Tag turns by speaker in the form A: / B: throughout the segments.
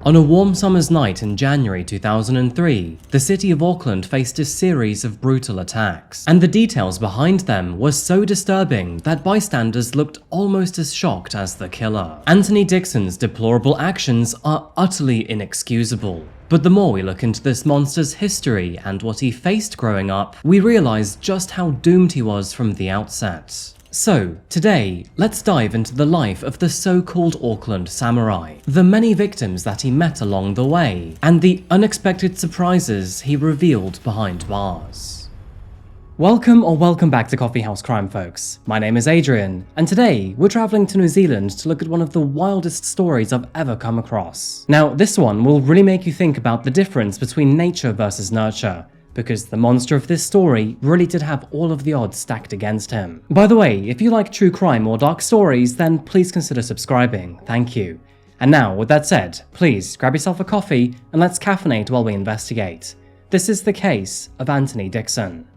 A: On a warm summer's night in January 2003, the city of Auckland faced a series of brutal attacks, and the details behind them were so disturbing that bystanders looked almost as shocked as the killer. Antonie Dixon's deplorable actions are utterly inexcusable. But the more we look into this monster's history and what he faced growing up, we realize just how doomed he was from the outset. So, today, let's dive into the life of the so-called Auckland Samurai, the many victims that he met along the way, and the unexpected surprises he revealed behind bars. Welcome back to Coffeehouse Crime, folks. My name is Adrian, and today we're traveling to New Zealand to look at one of the wildest stories I've ever come across. Now, this one will really make you think about the difference between nature versus nurture, because the monster of this story really did have all of the odds stacked against him. By the way, if you like true crime or dark stories, then please consider subscribing, thank you. And now, with that said, please grab yourself a coffee and let's caffeinate while we investigate. This is the case of Antonie Dixon.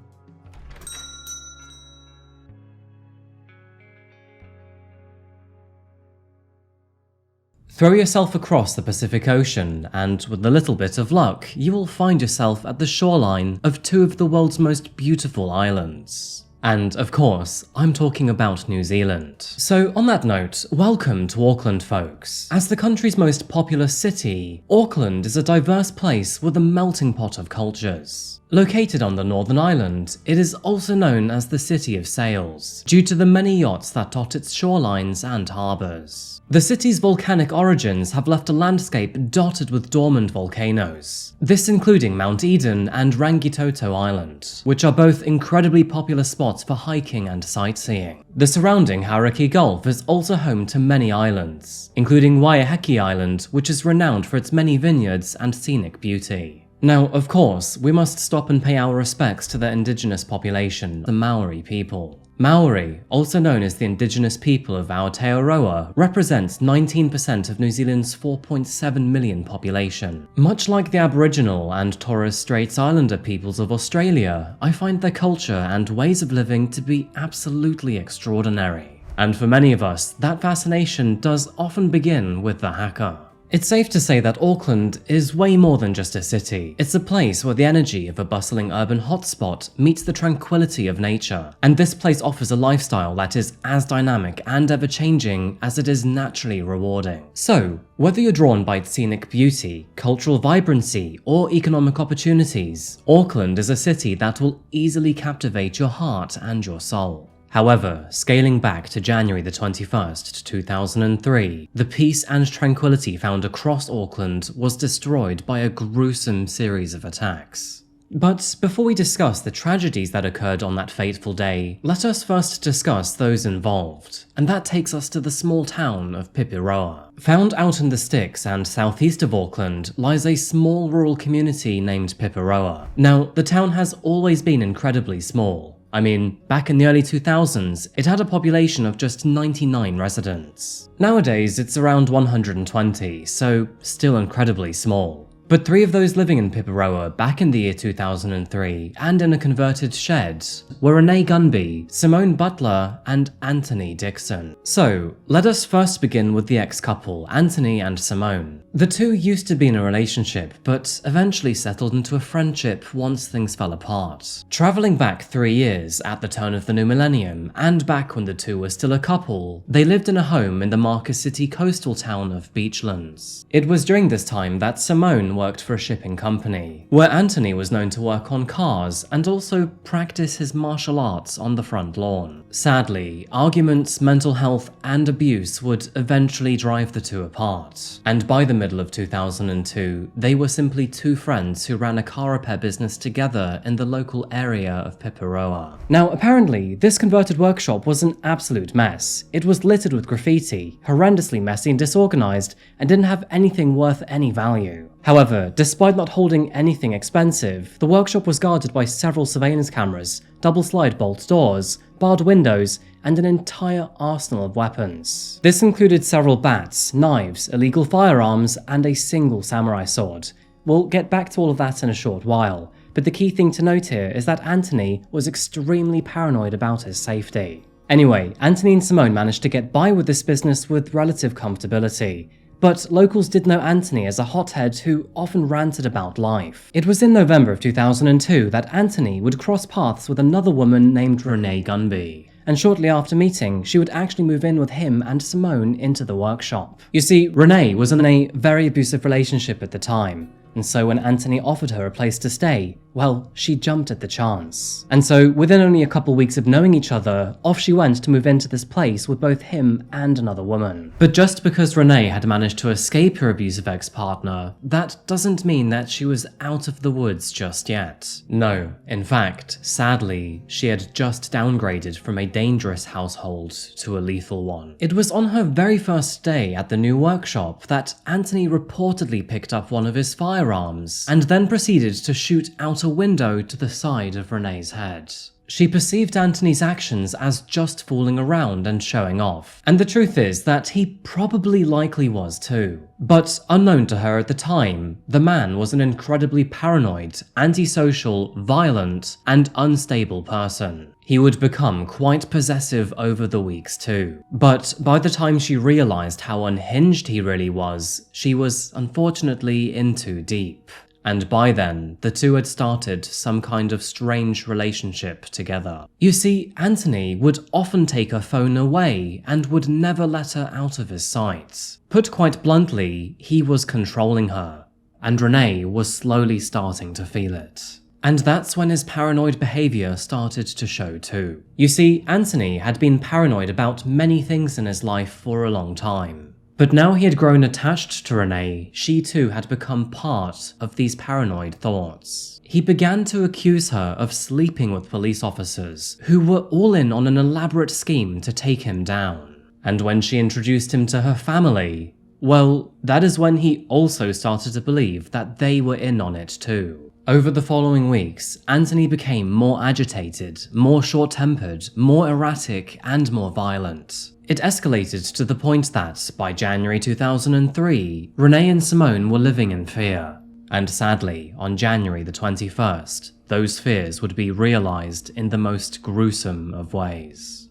A: Throw yourself across the Pacific Ocean, and with a little bit of luck, you will find yourself at the shoreline of two of the world's most beautiful islands. And of course, I'm talking about New Zealand. So on that note, welcome to Auckland, folks. As the country's most populous city, Auckland is a diverse place with a melting pot of cultures. Located on the Northern Island, it is also known as the City of Sails, due to the many yachts that dot its shorelines and harbours. The city's volcanic origins have left a landscape dotted with dormant volcanoes, this including Mount Eden and Rangitoto Island, which are both incredibly popular spots for hiking and sightseeing. The surrounding Hauraki Gulf is also home to many islands, including Waiheke Island, which is renowned for its many vineyards and scenic beauty. Now, of course, we must stop and pay our respects to the indigenous population, the Maori people. Maori, also known as the indigenous people of Aotearoa, represents 19% of New Zealand's 4.7 million population. Much like the Aboriginal and Torres Straits Islander peoples of Australia, I find their culture and ways of living to be absolutely extraordinary. And for many of us, that fascination does often begin with the haka. It's safe to say that Auckland is way more than just a city. It's a place where the energy of a bustling urban hotspot meets the tranquility of nature, and this place offers a lifestyle that is as dynamic and ever-changing as it is naturally rewarding. So, whether you're drawn by its scenic beauty, cultural vibrancy, or economic opportunities, Auckland is a city that will easily captivate your heart and your soul. However, scaling back to January the 21st, 2003, the peace and tranquility found across Auckland was destroyed by a gruesome series of attacks. But before we discuss the tragedies that occurred on that fateful day, let us first discuss those involved, and that takes us to the small town of Pipiroa. Found out in the sticks and southeast of Auckland lies a small rural community named Pipiroa. Now, the town has always been incredibly small. I mean, back in the early 2000s, it had a population of just 99 residents. Nowadays, it's around 120, so still incredibly small. But three of those living in Pipiroa back in the year 2003, and in a converted shed, were Renee Gunby, Simone Butler, and Antonie Dixon. So, let us first begin with the ex-couple, Antonie and Simone. The two used to be in a relationship, but eventually settled into a friendship once things fell apart. Travelling back 3 years at the turn of the new millennium, and back when the two were still a couple, they lived in a home in the Marcus City coastal town of Beachlands. It was during this time that Simone worked for a shipping company, where Antonie was known to work on cars and also practice his martial arts on the front lawn. Sadly, arguments, mental health, and abuse would eventually drive the two apart, and by the middle of 2002, they were simply two friends who ran a car repair business together in the local area of Pipiroa. Now, apparently, this converted workshop was an absolute mess. It was littered with graffiti, horrendously messy and disorganized, and didn't have anything worth any value. However, despite not holding anything expensive, the workshop was guarded by several surveillance cameras, double slide bolt doors, barred windows, and an entire arsenal of weapons. This included several bats, knives, illegal firearms, and a single samurai sword. We'll get back to all of that in a short while, but the key thing to note here is that Antonie was extremely paranoid about his safety. Anyway, Antonie and Simone managed to get by with this business with relative comfortability, but locals did know Antonie as a hothead who often ranted about life. It was in November of 2002 that Antonie would cross paths with another woman named Renee Gunby. And shortly after meeting, she would actually move in with him and Simone into the workshop. You see, Renee was in a very abusive relationship at the time, and so when Antonie offered her a place to stay, well, she jumped at the chance. And so, within only a couple weeks of knowing each other, off she went to move into this place with both him and another woman. But just because Renee had managed to escape her abusive ex-partner, that doesn't mean that she was out of the woods just yet. No, in fact, sadly, she had just downgraded from a dangerous household to a lethal one. It was on her very first day at the new workshop that Antonie reportedly picked up one of his firearms, and then proceeded to shoot out a window to the side of Renee's head. She perceived Antonie's actions as just fooling around and showing off, and the truth is that he probably likely was too. But unknown to her at the time, the man was an incredibly paranoid, antisocial, violent, and unstable person. He would become quite possessive over the weeks too. But by the time she realized how unhinged he really was, she was unfortunately in too deep. And by then, the two had started some kind of strange relationship together. You see, Antonie would often take her phone away and would never let her out of his sight. Put quite bluntly, he was controlling her, and Renee was slowly starting to feel it. And that's when his paranoid behavior started to show too. You see, Antonie had been paranoid about many things in his life for a long time. But now he had grown attached to Renee, she too had become part of these paranoid thoughts. He began to accuse her of sleeping with police officers, who were all in on an elaborate scheme to take him down. And when she introduced him to her family, well, that is when he also started to believe that they were in on it too. Over the following weeks, Antonie became more agitated, more short-tempered, more erratic, and more violent. It escalated to the point that, by January 2003, Renee and Simone were living in fear. And sadly, on January the 21st, those fears would be realized in the most gruesome of ways.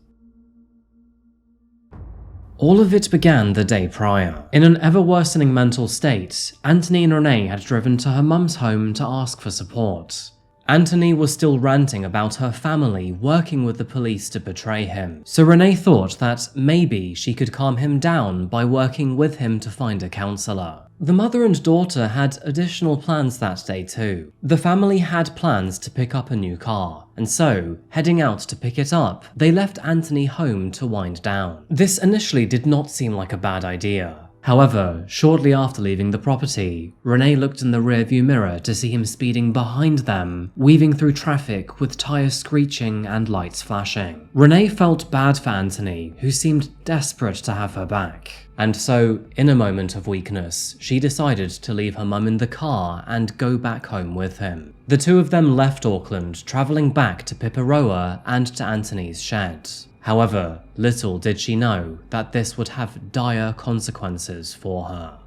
A: All of it began the day prior. In an ever-worsening mental state, Antonie and Renee had driven to her mum's home to ask for support. Antonie was still ranting about her family working with the police to betray him, so Renee thought that maybe she could calm him down by working with him to find a counsellor. The mother and daughter had additional plans that day too. The family had plans to pick up a new car, and so, heading out to pick it up, they left Antonie home to wind down. This initially did not seem like a bad idea. However, shortly after leaving the property, Renee looked in the rearview mirror to see him speeding behind them, weaving through traffic with tires screeching and lights flashing. Renee felt bad for Antonie, who seemed desperate to have her back. And so, in a moment of weakness, she decided to leave her mum in the car and go back home with him. The two of them left Auckland, travelling back to Piparoa and to Antonie's shed. However, little did she know that this would have dire consequences for her.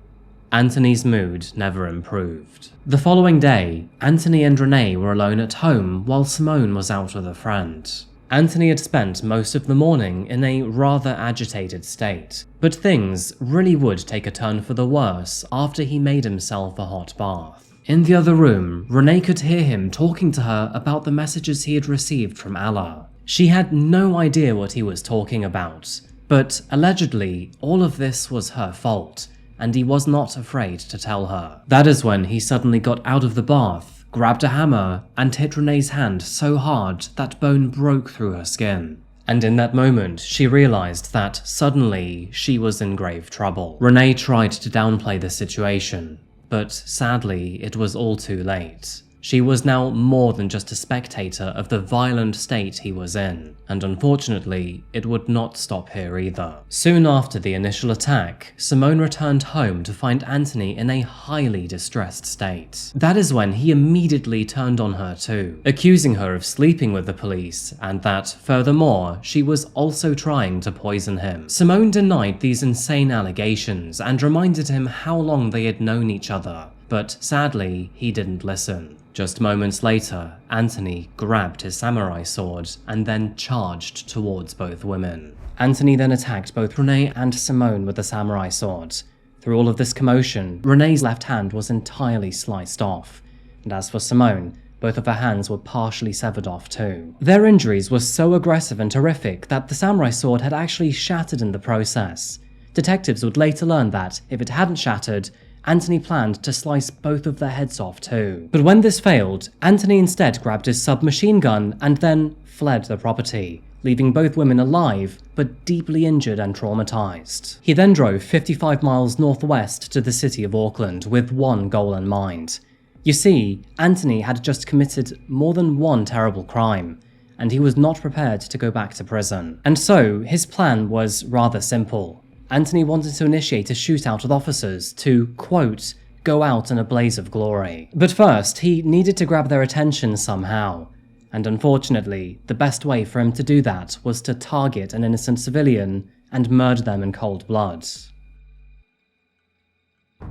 A: Antonie's mood never improved. The following day, Antonie and Renee were alone at home while Simone was out with a friend. Antonie had spent most of the morning in a rather agitated state, but things really would take a turn for the worse after he made himself a hot bath. In the other room, Renee could hear him talking to her about the messages he had received from Allah. She had no idea what he was talking about, but allegedly all of this was her fault, and he was not afraid to tell her. That is when he suddenly got out of the bath, grabbed a hammer, and hit Renee's hand so hard that bone broke through her skin. And in that moment, she realized that suddenly she was in grave trouble. Renee tried to downplay the situation, but sadly it was all too late. She was now more than just a spectator of the violent state he was in, and unfortunately, it would not stop here either. Soon after the initial attack, Simone returned home to find Antonie in a highly distressed state. That is when he immediately turned on her too, accusing her of sleeping with the police, and that, furthermore, she was also trying to poison him. Simone denied these insane allegations and reminded him how long they had known each other, but sadly, he didn't listen. Just moments later, Antonie grabbed his samurai sword and then charged towards both women. Antonie then attacked both Renee and Simone with the samurai sword. Through all of this commotion, Renee's left hand was entirely sliced off, and as for Simone, both of her hands were partially severed off too. Their injuries were so aggressive and horrific that the samurai sword had actually shattered in the process. Detectives would later learn that, if it hadn't shattered, Antonie planned to slice both of their heads off too. But when this failed, Antonie instead grabbed his submachine gun and then fled the property, leaving both women alive, but deeply injured and traumatized. He then drove 55 miles northwest to the city of Auckland with one goal in mind. You see, Antonie had just committed more than one terrible crime, and he was not prepared to go back to prison. And so, his plan was rather simple. Antonie wanted to initiate a shootout with officers to, quote, go out in a blaze of glory. But first, he needed to grab their attention somehow. And unfortunately, the best way for him to do that was to target an innocent civilian and murder them in cold blood.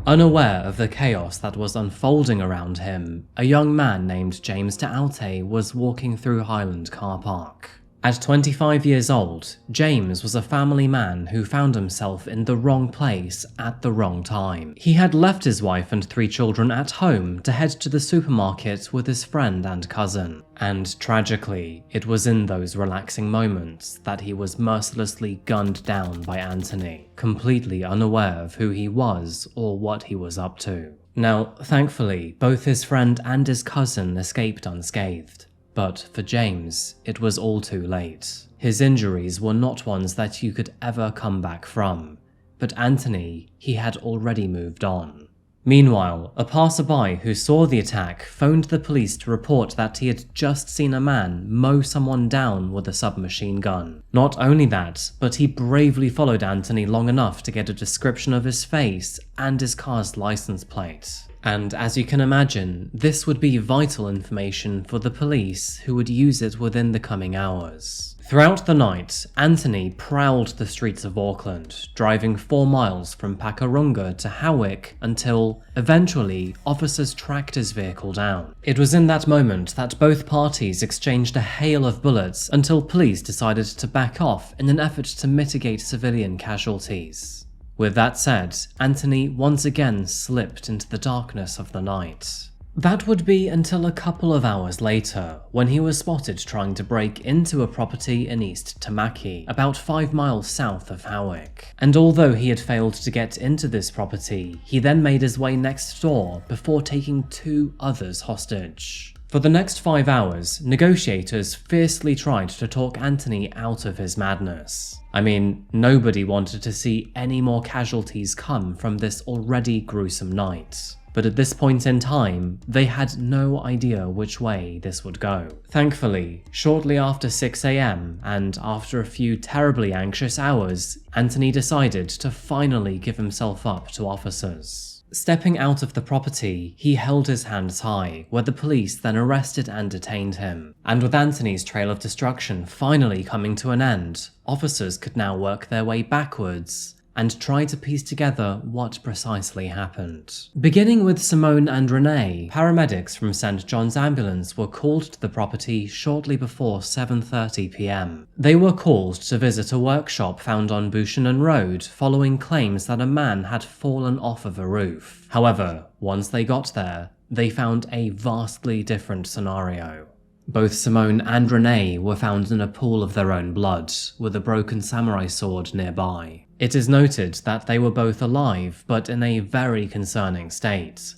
A: Unaware of the chaos that was unfolding around him, a young man named James Ta'aute was walking through Highland Car Park. At 25 years old, James was a family man who found himself in the wrong place at the wrong time. He had left his wife and 3 children at home to head to the supermarket with his friend and cousin. And tragically, it was in those relaxing moments that he was mercilessly gunned down by Antonie, completely unaware of who he was or what he was up to. Now, thankfully, both his friend and his cousin escaped unscathed. But for James, it was all too late. His injuries were not ones that you could ever come back from, but Antonie, he had already moved on. Meanwhile, a passerby who saw the attack phoned the police to report that he had just seen a man mow someone down with a submachine gun. Not only that, but he bravely followed Antonie long enough to get a description of his face and his car's license plate. And as you can imagine, this would be vital information for the police who would use it within the coming hours. Throughout the night, Antonie prowled the streets of Auckland, driving 4 miles from Pakurunga to Howick until, eventually, officers tracked his vehicle down. It was in that moment that both parties exchanged a hail of bullets until police decided to back off in an effort to mitigate civilian casualties. With that said, Antonie once again slipped into the darkness of the night. That would be until a couple of hours later, when he was spotted trying to break into a property in East Tamaki, about 5 miles south of Howick. And although he had failed to get into this property, he then made his way next door before taking 2 others hostage. For the next 5 hours, negotiators fiercely tried to talk Antonie out of his madness. I mean, nobody wanted to see any more casualties come from this already gruesome night. But at this point in time, they had no idea which way this would go. Thankfully, shortly after 6 AM, and after a few terribly anxious hours, Antonie decided to finally give himself up to officers. Stepping out of the property, he held his hands high, where the police then arrested and detained him. And with Antonie's trail of destruction finally coming to an end, officers could now work their way backwards and try to piece together what precisely happened. Beginning with Simone and Renee, paramedics from St. John's Ambulance were called to the property shortly before 7:30 PM. They were called to visit a workshop found on Buchanan Road following claims that a man had fallen off of a roof. However, once they got there, they found a vastly different scenario. Both Simone and Renee were found in a pool of their own blood, with a broken samurai sword nearby. It is noted that they were both alive, but in a very concerning state.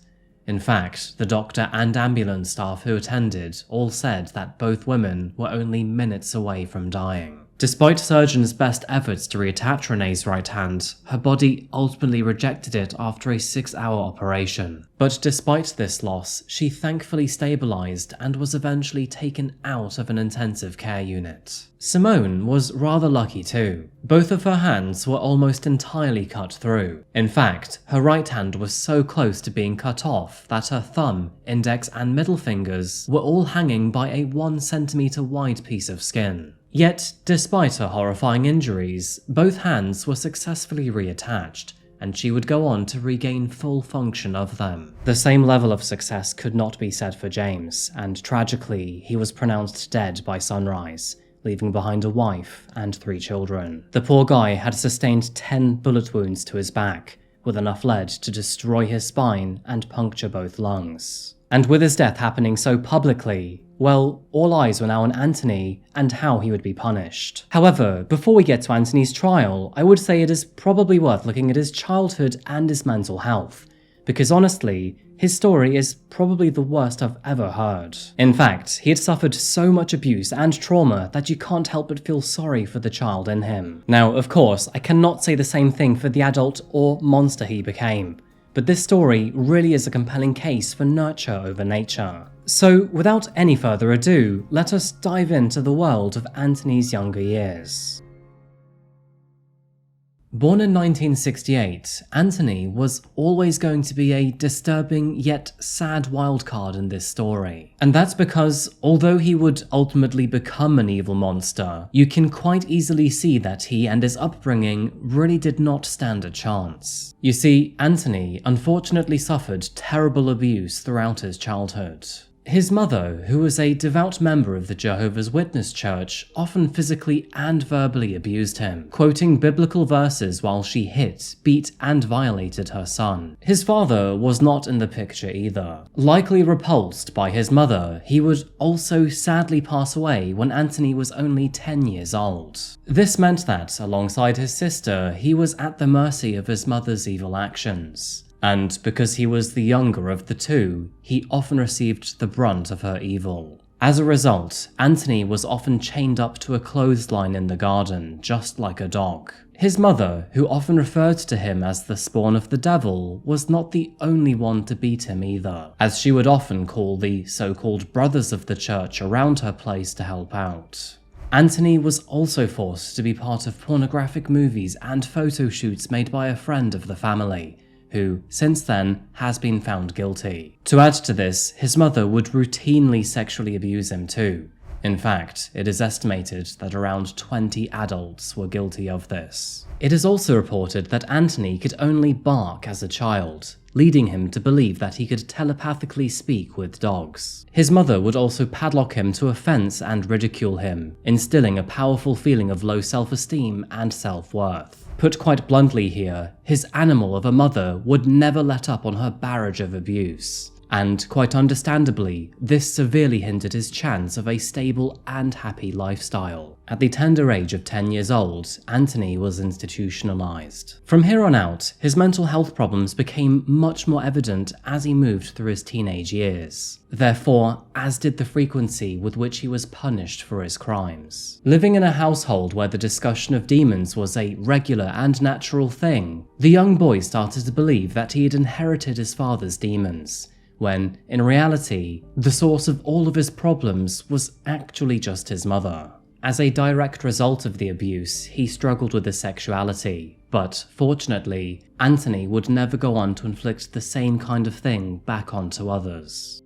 A: In fact, the doctor and ambulance staff who attended all said that both women were only minutes away from dying. Despite surgeons' best efforts to reattach Renee's right hand, her body ultimately rejected it after a 6-hour operation. But despite this loss, she thankfully stabilized and was eventually taken out of an intensive care unit. Simone was rather lucky too. Both of her hands were almost entirely cut through. In fact, her right hand was so close to being cut off that her thumb, index and middle fingers were all hanging by a 1 centimeter wide piece of skin. Yet, despite her horrifying injuries, both hands were successfully reattached, and she would go on to regain full function of them. The same level of success could not be said for James, and tragically, he was pronounced dead by sunrise, leaving behind a wife and 3 children. The poor guy had sustained 10 bullet wounds to his back, with enough lead to destroy his spine and puncture both lungs. And with his death happening so publicly, well, all eyes were now on Antonie and how he would be punished. However, before we get to Antonie's trial, I would say it is probably worth looking at his childhood and his mental health, because honestly, his story is probably the worst I've ever heard. In fact, he had suffered so much abuse and trauma that you can't help but feel sorry for the child in him. Now, of course, I cannot say the same thing for the adult or monster he became, but this story really is a compelling case for nurture over nature. So, without any further ado, let us dive into the world of Antonie's younger years. Born in 1968, Antonie was always going to be a disturbing yet sad wildcard in this story. And that's because, although he would ultimately become an evil monster, you can quite easily see that he and his upbringing really did not stand a chance. You see, Antonie unfortunately suffered terrible abuse throughout his childhood. His mother, who was a devout member of the Jehovah's Witness Church, often physically and verbally abused him, quoting biblical verses while she hit, beat, and violated her son. His father was not in the picture either. Likely repulsed by his mother, he would also sadly pass away when Antonie was only 10 years old. This meant that, alongside his sister, he was at the mercy of his mother's evil actions. And because he was the younger of the two, he often received the brunt of her evil. As a result, Antonie was often chained up to a clothesline in the garden, just like a dog. His mother, who often referred to him as the spawn of the devil, was not the only one to beat him either, as she would often call the so-called brothers of the church around her place to help out. Antonie was also forced to be part of pornographic movies and photo shoots made by a friend of the family, who, since then, has been found guilty. To add to this, his mother would routinely sexually abuse him too. In fact, it is estimated that around 20 adults were guilty of this. It is also reported that Antonie could only bark as a child, leading him to believe that he could telepathically speak with dogs. His mother would also padlock him to a fence and ridicule him, instilling a powerful feeling of low self-esteem and self-worth. Put quite bluntly here, his animal of a mother would never let up on her barrage of abuse. And quite understandably, this severely hindered his chance of a stable and happy lifestyle. At the tender age of 10 years old, Antonie was institutionalized. From here on out, his mental health problems became much more evident as he moved through his teenage years. Therefore, as did the frequency with which he was punished for his crimes. Living in a household where the discussion of demons was a regular and natural thing, the young boy started to believe that he had inherited his father's demons, when, in reality, the source of all of his problems was actually just his mother. As a direct result of the abuse, he struggled with his sexuality, but fortunately, Antonie would never go on to inflict the same kind of thing back onto others.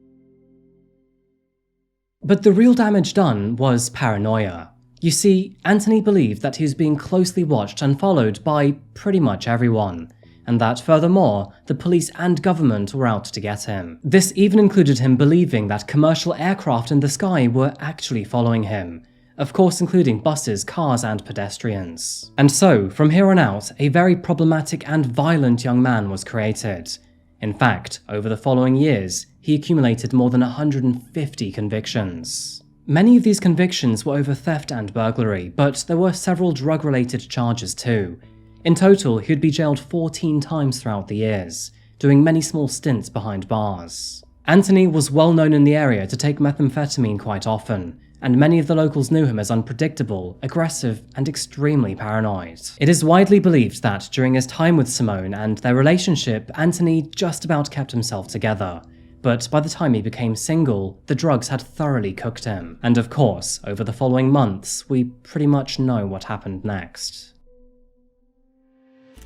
A: But the real damage done was paranoia. You see, Antonie believed that he was being closely watched and followed by pretty much everyone, and that furthermore, the police and government were out to get him. This even included him believing that commercial aircraft in the sky were actually following him, of course including buses, cars, and pedestrians. And so, from here on out, a very problematic and violent young man was created. In fact, over the following years, he accumulated more than 150 convictions. Many of these convictions were over theft and burglary, but there were several drug-related charges too. In total, he'd be jailed 14 times throughout the years, doing many small stints behind bars. Antonie was well known in the area to take methamphetamine quite often, and many of the locals knew him as unpredictable, aggressive, and extremely paranoid. It is widely believed that during his time with Simone and their relationship, Antonie just about kept himself together. But by the time he became single, the drugs had thoroughly cooked him. And of course, over the following months, we pretty much know what happened next.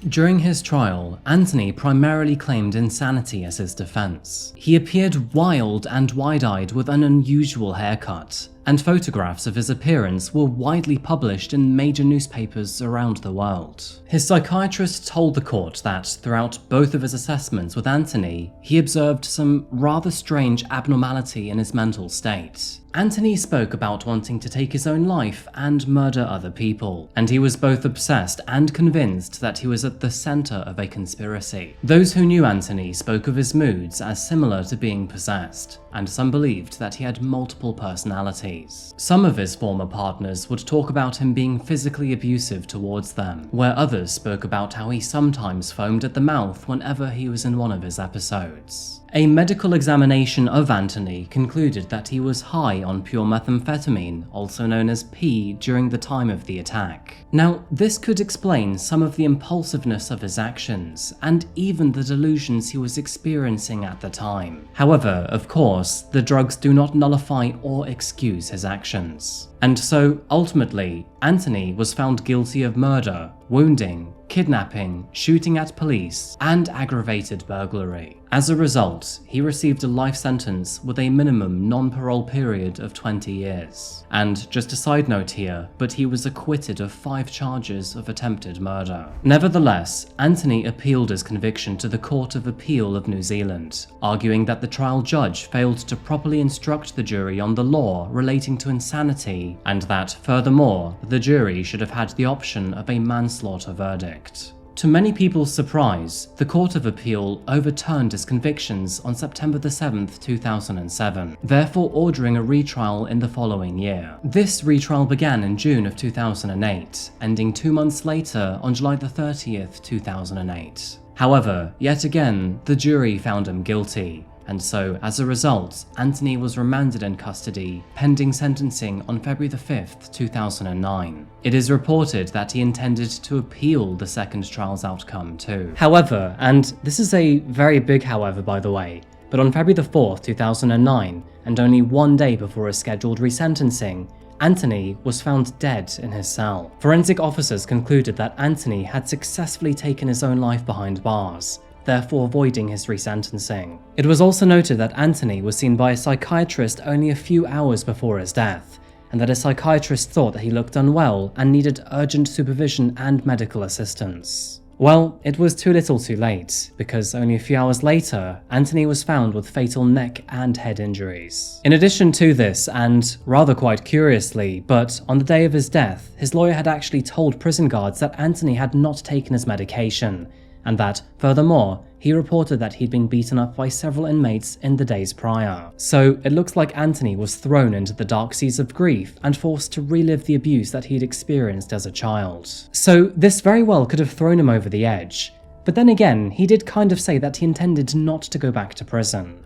A: During his trial, Antonie primarily claimed insanity as his defense. He appeared wild and wide-eyed with an unusual haircut, and photographs of his appearance were widely published in major newspapers around the world. His psychiatrist told the court that throughout both of his assessments with Antonie, he observed some rather strange abnormality in his mental state. Antonie spoke about wanting to take his own life and murder other people, and he was both obsessed and convinced that he was at the center of a conspiracy. Those who knew Antonie spoke of his moods as similar to being possessed, and some believed that he had multiple personalities. Some of his former partners would talk about him being physically abusive towards them, where others spoke about how he sometimes foamed at the mouth whenever he was in one of his episodes. A medical examination of Antonie concluded that he was high on pure methamphetamine, also known as P, during the time of the attack. Now, this could explain some of the impulsiveness of his actions, and even the delusions he was experiencing at the time. However, of course, the drugs do not nullify or excuse his actions. And so, ultimately, Antonie was found guilty of murder, wounding, kidnapping, shooting at police, and aggravated burglary. As a result, he received a life sentence with a minimum non-parole period of 20 years. And just a side note here, but he was acquitted of 5 charges of attempted murder. Nevertheless, Antonie appealed his conviction to the Court of Appeal of New Zealand, arguing that the trial judge failed to properly instruct the jury on the law relating to insanity, and that, furthermore, the jury should have had the option of a manslaughter verdict. To many people's surprise, the Court of Appeal overturned his convictions on September 7th, 2007, therefore ordering a retrial in the following year. This retrial began in June of 2008, ending 2 months later on July 30th, 2008. However, yet again, the jury found him guilty, and so, as a result, Antonie was remanded in custody, pending sentencing on February 5th, 2009. It is reported that he intended to appeal the second trial's outcome too. However, and this is a very big however by the way, but on February 4th, 2009, and only 1 day before his scheduled resentencing, Antonie was found dead in his cell. Forensic officers concluded that Antonie had successfully taken his own life behind bars, therefore avoiding his resentencing. It was also noted that Antonie was seen by a psychiatrist only a few hours before his death, and that a psychiatrist thought that he looked unwell and needed urgent supervision and medical assistance. Well, it was too little too late, because only a few hours later, Antonie was found with fatal neck and head injuries. In addition to this, and rather quite curiously, but on the day of his death, his lawyer had actually told prison guards that Antonie had not taken his medication, and that, furthermore, he reported that he'd been beaten up by several inmates in the days prior. So it looks like Antonie was thrown into the dark seas of grief and forced to relive the abuse that he'd experienced as a child. So this very well could have thrown him over the edge, but then again, he did kind of say that he intended not to go back to prison.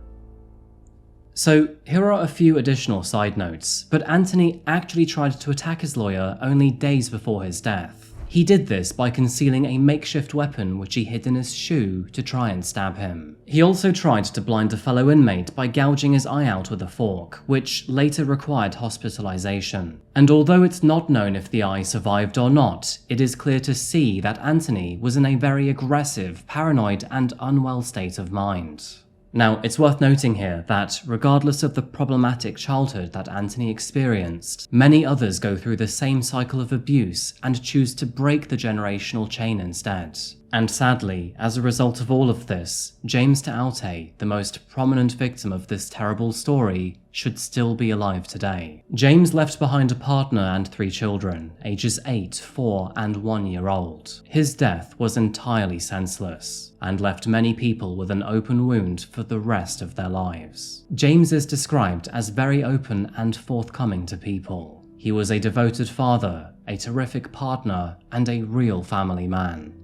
A: So here are a few additional side notes, but Antonie actually tried to attack his lawyer only days before his death. He did this by concealing a makeshift weapon which he hid in his shoe to try and stab him. He also tried to blind a fellow inmate by gouging his eye out with a fork, which later required hospitalization. And although it's not known if the eye survived or not, it is clear to see that Antonie was in a very aggressive, paranoid, and unwell state of mind. Now, it's worth noting here that, regardless of the problematic childhood that Antonie experienced, many others go through the same cycle of abuse and choose to break the generational chain instead. And sadly, as a result of all of this, James Ta'aute, the most prominent victim of this terrible story, should still be alive today. James left behind a partner and 3 children, ages 8, 4, and 1 year old. His death was entirely senseless, and left many people with an open wound for the rest of their lives. James is described as very open and forthcoming to people. He was a devoted father, a terrific partner, and a real family man.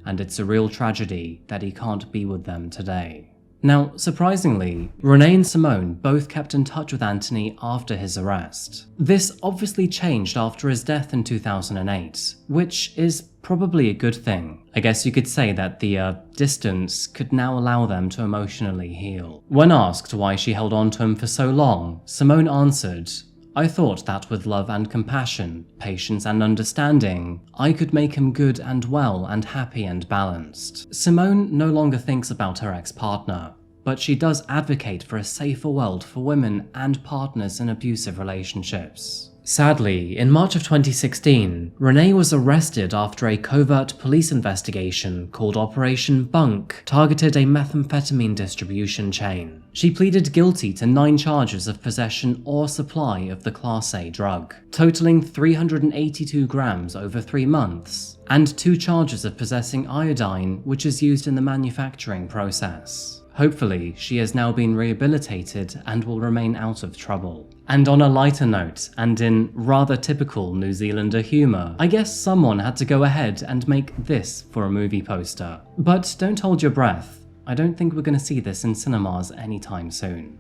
A: And it's a real tragedy that he can't be with them today. Now, surprisingly, Renee and Simone both kept in touch with Antonie after his arrest. This obviously changed after his death in 2008, which is probably a good thing. I guess you could say that the distance could now allow them to emotionally heal. When asked why she held on to him for so long, Simone answered, "I thought that with love and compassion, patience and understanding, I could make him good and well and happy and balanced." Simone no longer thinks about her ex-partner, but she does advocate for a safer world for women and partners in abusive relationships. Sadly, in March of 2016, Renee was arrested after a covert police investigation called Operation Bunk targeted a methamphetamine distribution chain. She pleaded guilty to 9 charges of possession or supply of the Class A drug, totaling 382 grams over 3 months, and 2 charges of possessing iodine, which is used in the manufacturing process. Hopefully, she has now been rehabilitated and will remain out of trouble. And on a lighter note, and in rather typical New Zealander humour, I guess someone had to go ahead and make this for a movie poster. But don't hold your breath, I don't think we're going to see this in cinemas anytime soon.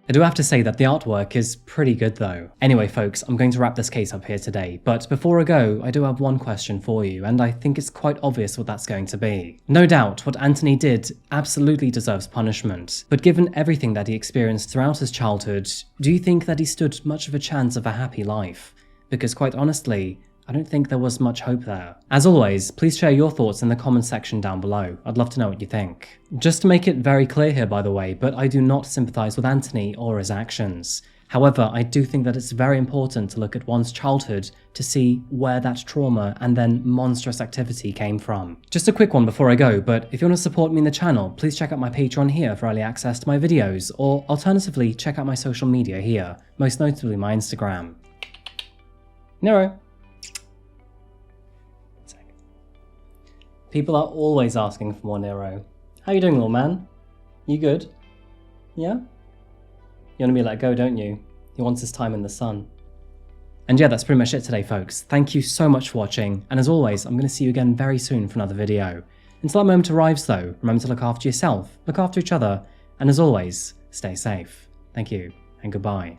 A: I do have to say that the artwork is pretty good though. Anyway folks, I'm going to wrap this case up here today, but before I go, I do have one question for you, and I think it's quite obvious what that's going to be. No doubt, what Antonie did absolutely deserves punishment, but given everything that he experienced throughout his childhood, do you think that he stood much of a chance of a happy life? Because quite honestly, I don't think there was much hope there. As always, please share your thoughts in the comments section down below. I'd love to know what you think. Just to make it very clear here, by the way, but I do not sympathise with Antonie or his actions. However, I do think that it's very important to look at one's childhood to see where that trauma and then monstrous activity came from. Just a quick one before I go, but if you want to support me in the channel, please check out my Patreon here for early access to my videos, or alternatively, check out my social media here, most notably my Instagram. Nero. People are always asking for more Nero. How you doing, little man? You good? Yeah? You want to be let go, don't you? He wants his time in the sun. And yeah, that's pretty much it today, folks. Thank you so much for watching, and as always, I'm going to see you again very soon for another video. Until that moment arrives though, remember to look after yourself, look after each other, and as always, stay safe. Thank you, and goodbye.